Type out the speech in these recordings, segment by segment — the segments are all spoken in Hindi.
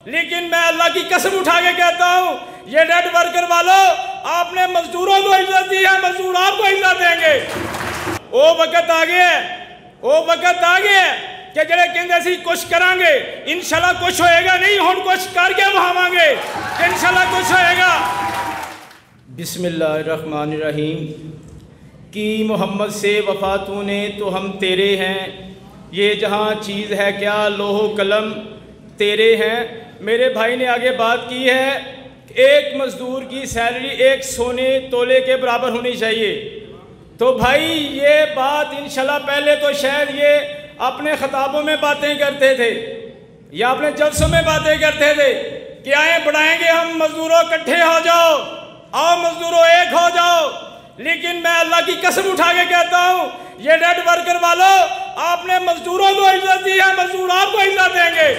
लेकिन मैं अल्लाह की कसम उठा के कहता हूँ, ये डेड वर्कर वालों, आपने मजदूरों को इज्जत दी है, मजदूर आपको इज्जत देंगे। वो वक्त आ गया है, वो वक्त आ गया है कि जड़े कहते असी कुछ करांगे, इंशाल्लाह कुछ होएगा नहीं, हुण कुछ करके वहावांगे, इंशाल्लाह कुछ होएगा। बिस्मिल्लाहिर्रहमानिर्रहीम। कि मोहम्मद से वफा तूने तो हम तेरे हैं, ये जहाँ चीज़ है क्या लोहो कलम तेरे हैं। मेरे भाई ने आगे बात की है, एक मज़दूर की सैलरी एक सोने तोले के बराबर होनी चाहिए। तो भाई ये बात इंशाल्लाह पहले तो शायद ये अपने खिताबों में बातें करते थे या अपने जलसों में बातें करते थे कि आए बढ़ाएंगे हम, मजदूरों इकट्ठे हो जाओ, आओ मजदूरों एक हो जाओ। लेकिन मैं अल्लाह की कसम उठा के कहता हूँ, ये डेड वर्कर वालों, आपने मजदूरों को इज्जत दी है, मजदूर आपको इज्जत देंगे।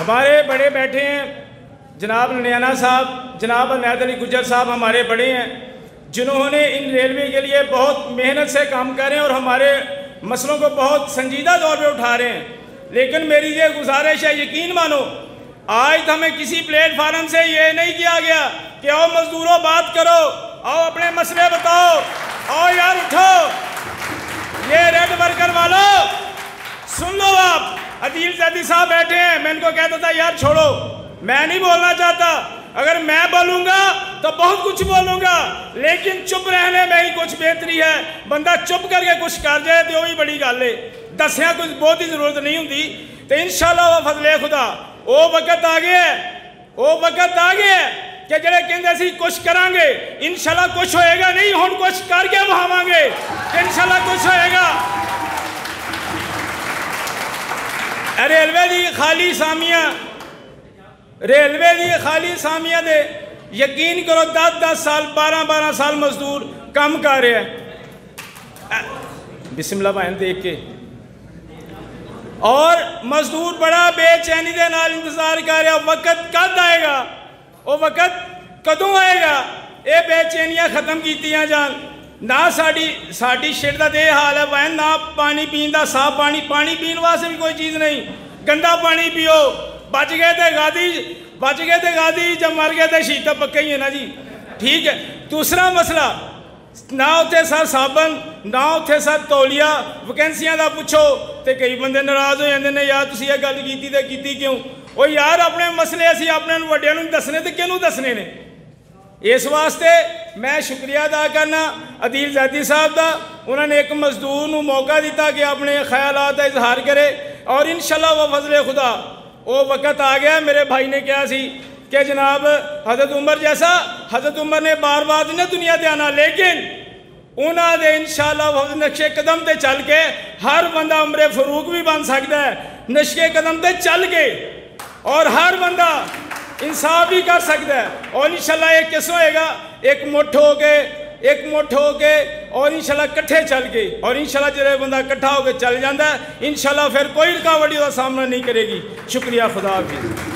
हमारे बड़े बैठे हैं, जनाब नैना साहब, जनाब अनायत अली गुजर साहब हमारे बड़े हैं, जिन्होंने इन रेलवे के लिए बहुत मेहनत से काम कर रहे हैं और हमारे मसलों को बहुत संजीदा तौर पे उठा रहे हैं। लेकिन मेरी ये गुजारिश है, यकीन मानो, आज हमें किसी प्लेटफार्म से ये नहीं किया गया कि आओ मजदूरों बात करो, आओ अपने मसले बताओ, आओ यार उठो। ये रेड वर्कर वालों सुन लो, आप अदील ज़ैदी साहब बैठे हैं, मैं इनको कहता था यार छोड़ो, मैं नहीं बोलना चाहता, अगर मैं बोलूँगा तो बहुत कुछ बोलूँगा, लेकिन चुप रहने में ही कुछ बेहतरी है। बंदा चुप करके कुछ कर जाए तो भी बड़ी गल है, दसिया कुछ बहुत ही ज़रूरत नहीं होती। तो इंशाल्लाह वो फजले खुदा वो वक्त आ गया है, वो वक्त आ गया है कि जड़े कहते असी कुछ करांगे, इंशाल्लाह कुछ होएगा नहीं, हुण कुछ करके वहावांगे, इंशाल्लाह कुछ होएगा। रेलवे दी खाली सामिया, रेलवे दी खाली सामिया दे यकीन करो 10-10 साल 12-12 साल मजदूर काम कर रहे हैं, बिस्मिल्लाह भाई देख के, और मजदूर बड़ा बेचैनी दे नाल इंतजार कर रहा, वक्त कद आएगा, वो वक्त कदों आएगा, ये बेचैनियां खत्म कीतियां जान। ना साड़ी शिट का दे हाल है वैन, ना पानी पीन का साफ पानी, पानी पीने वास्ते भी कोई चीज़ नहीं, गंदा पानी पियो, बच गए थे गादी, बच गए थे गादी, जब मर गए थे शीत पक्का ही है ना जी, ठीक है। दूसरा मसला, ना उत्थे सर साबन, ना उत्थे सर तौलिया, वैकेंसियां का पुछो तो कई बंदे नाराज़ हो जाते हैं, यार तुसीं ये गल कीती क्यों? वो यार अपने मसले असीं अपने वड्डियां नूं दसने तो किहनूं दसने ने। इस वास्ते मैं शुक्रिया अदा करना अदील ज़ैदी साहब का, उन्होंने एक मजदूर को मौका दिता कि अपने ख्यालात का इजहार करे, और इंशाल्लाह वो फजले खुदा वो वक्त आ गया। मेरे भाई ने कहा सी कि जनाब हज़रत उमर जैसा, हज़रत उमर ने बार बार नहीं दुनिया ते आना, लेकिन उन्होंने इंशाल्लाह नक्शे कदम ते चल के हर बंदा उमरे फरूक भी बन सकता है, नक्शे कदम ते चल के, और हर बंदा इंसाफ भी कर सकता है। और इंशाल्लाह एक किस होएगा, एक मुठ हो के और इंशाल्लाह कट्ठे चल के, और इंशाल्लाह जो बंदा इकट्ठा होकर चल जाता है, इंशाल्लाह फिर कोई रुकावट का सामना नहीं करेगी। शुक्रिया, खुदा हाफिज़।